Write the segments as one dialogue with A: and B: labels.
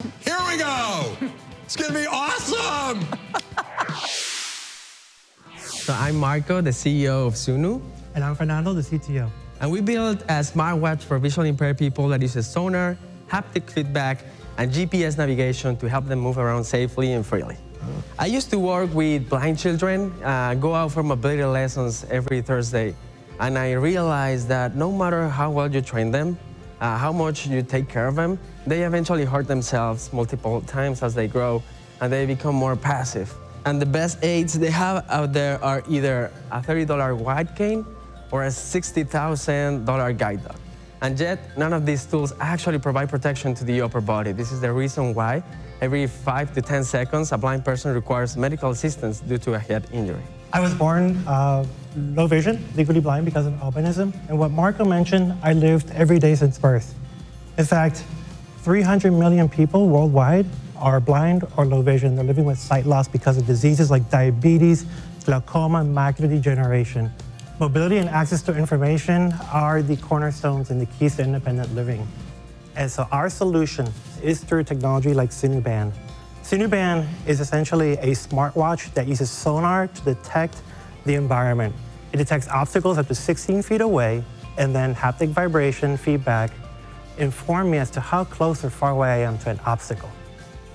A: Here we go. It's going to be awesome.
B: So I'm Marco, the CEO of Sunu.
C: And I'm Fernando, the CTO.
B: And we built a smartwatch for visually impaired people that uses sonar, haptic feedback, and GPS navigation to help them move around safely and freely. I used to work with blind children, go out for mobility lessons every Thursday. And I realized that no matter how well you train them, how much you take care of them, they eventually hurt themselves multiple times as they grow, and they become more passive. And the best aids they have out there are either a $30 wide cane or a $60,000 guide dog. And yet, none of these tools actually provide protection to the upper body. This is the reason why every 5 to 10 seconds, a blind person requires medical assistance due to a head injury.
C: I was born low vision, legally blind because of albinism. And what Marco mentioned, I lived every day since birth. In fact, 300 million people worldwide are blind or low vision. They're living with sight loss because of diseases like diabetes, glaucoma, and macular degeneration. Mobility and access to information are the cornerstones and the keys to independent living. And so our solution is through technology like Sunu Band. Sunu Band is essentially a smartwatch that uses sonar to detect the environment. It detects obstacles up to 16 feet away, and then haptic vibration feedback inform me as to how close or far away I am to an obstacle.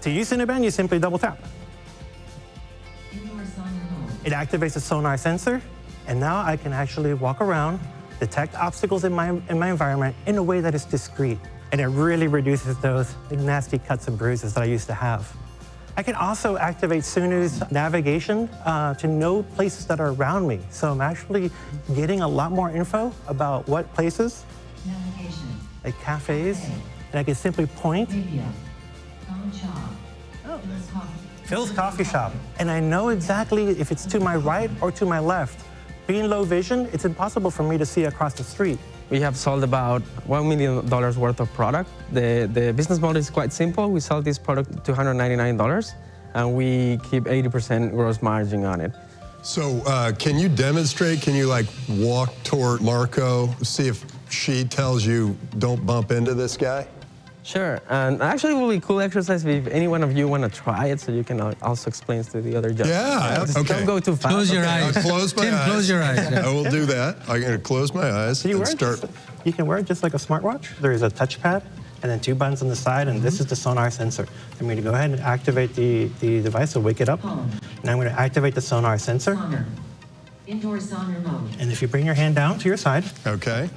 C: To use Sunu Band, you simply double tap. It activates a sonar sensor, and now I can actually walk around, detect obstacles in my environment in a way that is discreet. And it really reduces those nasty cuts and bruises that I used to have. I can also activate Sunu's navigation to know places that are around me. So I'm actually getting a lot more info about what places, like cafes, and I can simply point. Phil's Coffee Shop. And I know exactly if it's to my right or to my left. Being low vision, it's impossible for me to see across the street.
B: We have sold about $1 million worth of product. The business model is quite simple. We sell this product to $299, and we keep 80% gross margin on it.
A: So can you demonstrate? Can you like walk toward Marco, see if she tells you don't bump into this guy?
B: Sure, and actually it will be a cool exercise if any one of you want to try it, so you can also explain to the other judges.
A: Yeah,
B: Just
A: okay.
B: Don't go too fast.
D: Close your eyes.
A: I'll close my
D: Tim,
A: eyes.
D: close your eyes. Yeah.
A: I will do that. I'm going to close my eyes and start.
C: You can wear it just like a smartwatch. There is a touchpad and then 2 buttons on the side, and this is the sonar sensor. I'm going to go ahead and activate the device, so wake it up. And I'm going to activate the sonar sensor.
E: Indoor sonar mode.
C: And if you bring your hand down to your side,
A: Okay.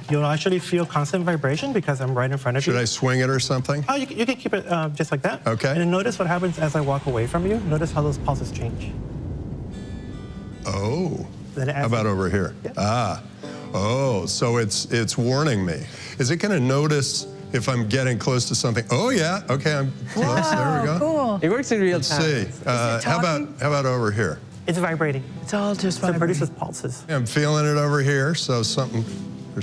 C: you'll actually feel constant vibration because I'm right in front of you.
A: Should I swing it or something?
C: Oh, you can keep it just like that.
A: Okay.
C: And then notice what happens as I walk away from you. Notice how those pulses change.
A: Oh.
C: Then
A: How about over here?
C: Yeah.
A: Ah. Oh, so it's warning me. Is it going to notice if I'm getting close to something? Oh yeah. Okay, I'm close. There we go.
F: Cool.
B: It works in real
A: Let's
B: time.
A: see. How about over here?
C: It's vibrating.
F: It's all just
C: So it
F: vibrating.
C: produces pulses.
A: I'm feeling it over here. So there's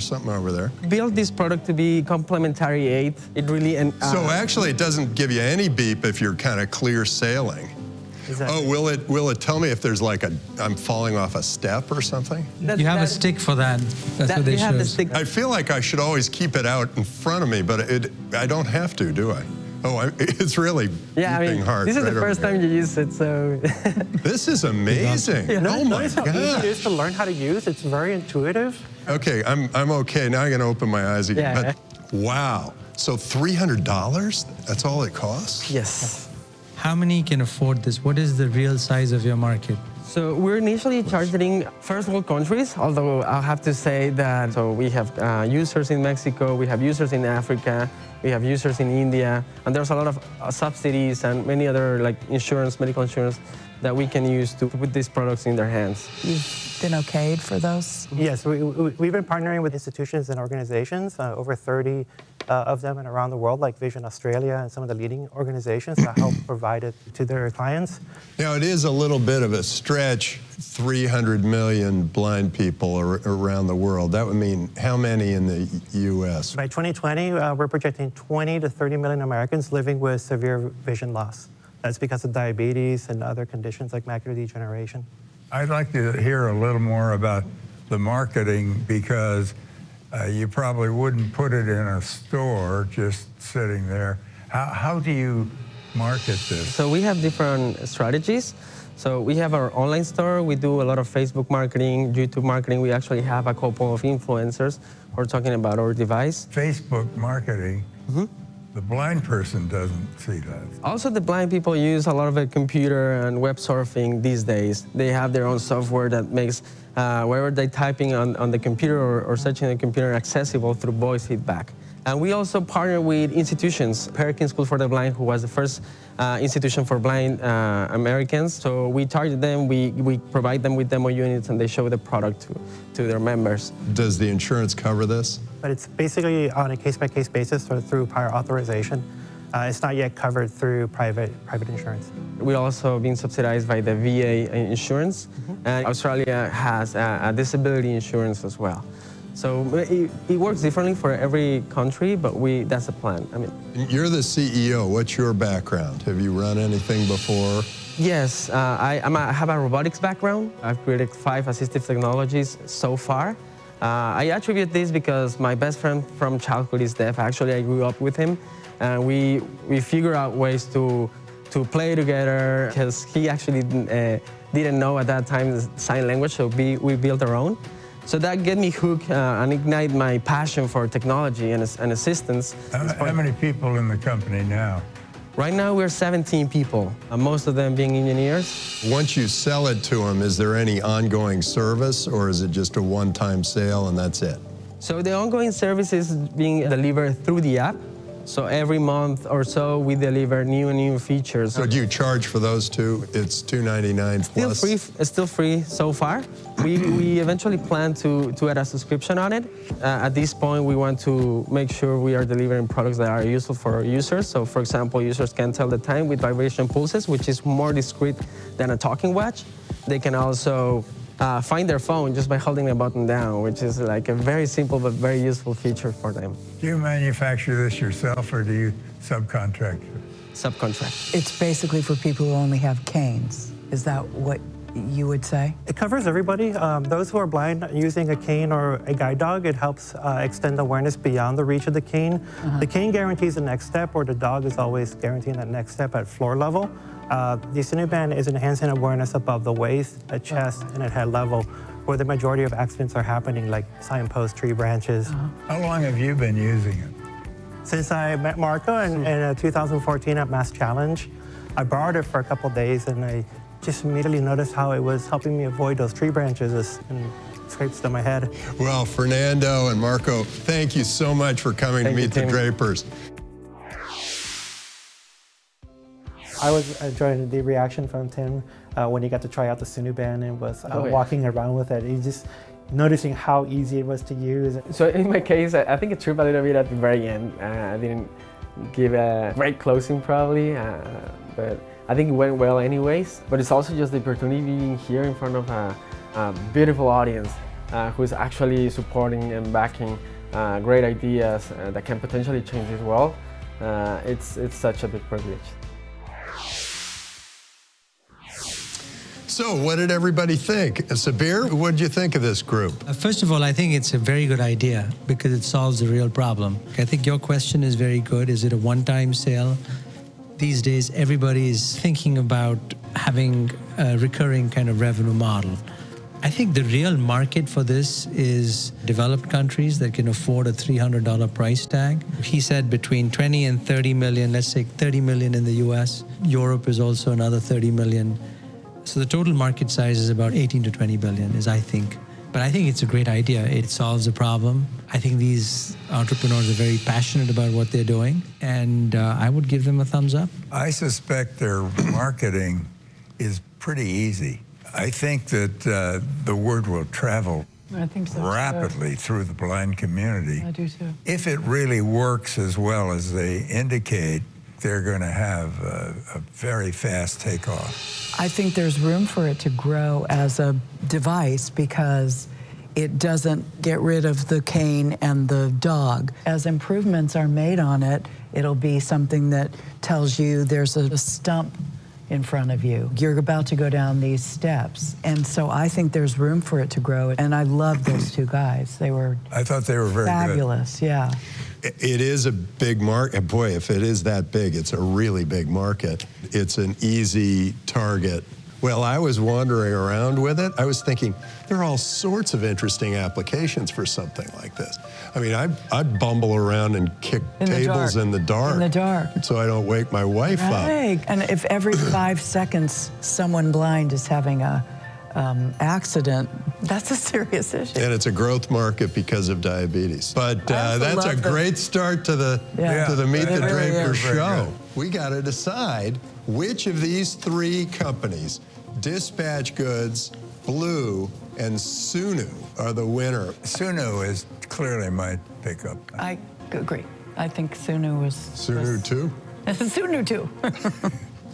A: something over there.
B: Build this product to be complementary aid. It really
A: So actually, it doesn't give you any beep if you're kind of clear sailing.
C: Exactly.
A: Oh, will it tell me if there's like I'm falling off a step or something?
D: You have a stick for that. That's what they
B: you have the
D: show.
B: stick.
A: I feel like I should always keep it out in front of me, but I don't have to, do I? Oh, it's really
B: Yeah, I
A: beeping
B: mean,
A: hard.
B: this is
A: right
B: the first
A: over
B: time
A: here.
B: you use it, so.
A: This is amazing. Oh my
C: Notice how easy it is
A: gosh.
C: to learn how to use. It's very intuitive.
A: Okay, I'm okay. Now I'm going to open my eyes again.
B: Yeah.
A: But, wow. So $300? That's all it costs?
B: Yes.
D: How many can afford this? What is the real size of your market?
B: So we're initially targeting first world countries, although I'll have to say that so we have users in Mexico, we have users in Africa, we have users in India, and there's a lot of subsidies and many other like insurance, medical insurance, that we can use to put these products in their hands.
F: You've been okayed for those?
C: Yes, we've been partnering with institutions and organizations, over 30 of them and around the world, like Vision Australia and some of the leading organizations that help provide it to their clients.
A: Now, it is a little bit of a stretch, 300 million blind people around the world. That would mean how many in the U.S.?
C: By 2020, we're projecting 20 to 30 million Americans living with severe vision loss. That's because of diabetes and other conditions like macular degeneration.
G: I'd like to hear a little more about the marketing because you probably wouldn't put it in a store just sitting there. How do you market this?
B: So we have different strategies. So we have our online store. We do a lot of Facebook marketing, YouTube marketing. We actually have a couple of influencers who are talking about our device.
G: Facebook marketing, the blind person doesn't see that.
B: Also, the blind people use a lot of the computer and web surfing these days. They have their own software that makes whatever they're typing on the computer or searching on the computer accessible through voice feedback. And we also partner with institutions. Perkins School for the Blind, who was the first institution for blind Americans. So we target them, we provide them with demo units, and they show the product to their members.
A: Does the insurance cover this?
C: But it's basically on a case-by-case basis or through prior authorization. It's not yet covered through private insurance.
B: We're also being subsidized by the VA insurance, and Australia has a disability insurance as well. So it works differently for every country, but that's the plan. I mean,
A: you're the CEO. What's your background? Have you run anything before?
B: Yes, I have a robotics background. I've created 5 assistive technologies so far. I attribute this because my best friend from childhood is deaf. Actually, I grew up with him, and we figure out ways to play together because he actually didn't know at that time the sign language, so we built our own. So that get me hooked and ignite my passion for technology and assistance.
G: How many people in the company now?
B: Right now we're 17 people, most of them being engineers.
A: Once you sell it to them, is there any ongoing service, or is it just a one-time sale and that's it?
B: So the ongoing service is being delivered through the app. So every month or so, we deliver new features.
A: So do you charge for those two? It's $2.99 plus?
B: It's still free so far. We eventually plan to add a subscription on it. At this point, we want to make sure we are delivering products that are useful for our users. So for example, users can tell the time with vibration pulses, which is more discreet than a talking watch. They can also find their phone just by holding a button down, which is like a very simple but very useful feature for them.
G: Do you manufacture this yourself, or do you subcontract it?
B: Subcontract.
F: It's basically for people who only have canes. Is that what you would say?
C: It covers everybody. Those who are blind using a cane or a guide dog, it helps extend awareness beyond the reach of the cane. The cane guarantees the next step, or the dog is always guaranteeing that next step at floor level. The Sunu band is enhancing awareness above the waist, at chest, and at head level, where the majority of accidents are happening, like signposts, tree branches.
G: How long have you been using it?
C: Since I met Marco in 2014 at Mass Challenge, I borrowed it for a couple days, and I just immediately noticed how it was helping me avoid those tree branches and scrapes on my head.
A: Well, Fernando and Marco, thank you so much for coming to meet the Drapers.
C: I was enjoying the reaction from Tim when he got to try out the Sunu band and was walking around with it. He just noticing how easy it was to use.
B: So in my case, I think it tripped a little bit at the very end. I didn't give a great closing probably, but I think it went well anyways. But it's also just the opportunity being here in front of a beautiful audience who's actually supporting and backing great ideas that can potentially change this world. It's such a big privilege.
A: So what did everybody think? Sabir, what did you think of this group?
D: First of all, I think it's a very good idea because it solves a real problem. I think your question is very good. Is it a one-time sale? These days, everybody is thinking about having a recurring kind of revenue model. I think the real market for this is developed countries that can afford a $300 price tag. He said between 20 and 30 million, let's say 30 million in the US. Europe is also another 30 million. So the total market size is about 18 to 20 billion, I think. But I think it's a great idea. It solves a problem. I think these entrepreneurs are very passionate about what they're doing, and I would give them a thumbs up.
G: I suspect their marketing is pretty easy. I think that the word will travel
F: I think so,
G: rapidly through the blind community.
F: I do too.
G: If it really works as well as they indicate, they're going to have a very fast takeoff.
F: I think there's room for it to grow as a device because it doesn't get rid of the cane and the dog. As improvements are made on it, it'll be something that tells you there's a stump in front of you. You're about to go down these steps. And so I think there's room for it to grow. And I love those two guys. I thought they were
G: very
F: fabulous,
G: good.
F: Yeah.
A: It is a big market. Boy, if it is that big, it's a really big market. It's an easy target. Well, I was wandering around with it. I was thinking, there are all sorts of interesting applications for something like this. I mean, I bumble around and kick tables in the dark.
F: In the dark.
A: So I don't wake my wife up.
F: Right. And if every 5 seconds someone blind is having a accident, that's a serious issue.
A: And it's a growth market because of diabetes. But
F: I also
A: that's a
F: love
A: great start to the Meet the
F: It really
A: Drapers
F: is.
A: show. We got to decide which of these 3 companies, Dispatch Goods, Blue, and Sunu, are the winner.
G: Sunu is clearly my pickup.
F: I agree. I think Sunu was...
A: Sunu too?
F: Sunu too.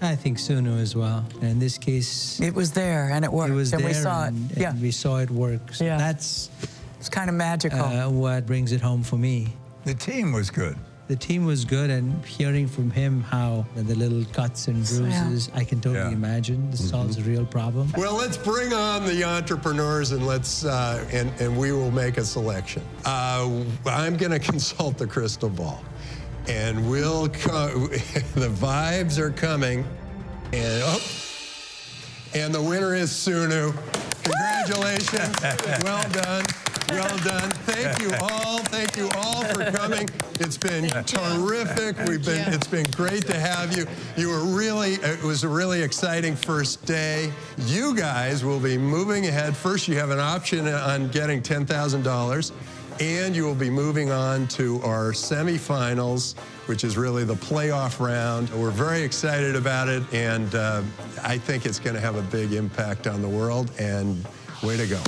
D: I think Sunu as well. And in this case,
F: It was there and it worked.
D: it was
F: and
D: there
F: we saw it.
D: and,
F: Yeah.
D: and we saw it work. So
F: Yeah.
D: that's
F: It's kind of magical.
D: what brings it home for me.
G: The team was good.
D: The team was good, and hearing from him how the little cuts and bruises, I can totally imagine this solves a real problem.
A: Well, let's bring on the entrepreneurs and let's and we will make a selection. I'm going to consult the crystal ball, and the vibes are coming, and the winner is Sunu. Congratulations! Well done. Well done. Thank you all for coming. It's been terrific. It's been great to have you. It was a really exciting first day. You guys will be moving ahead. First, you have an option on getting $10,000, and you will be moving on to our semifinals, which is really the playoff round. We're very excited about it, and I think it's going to have a big impact on the world, and way to go.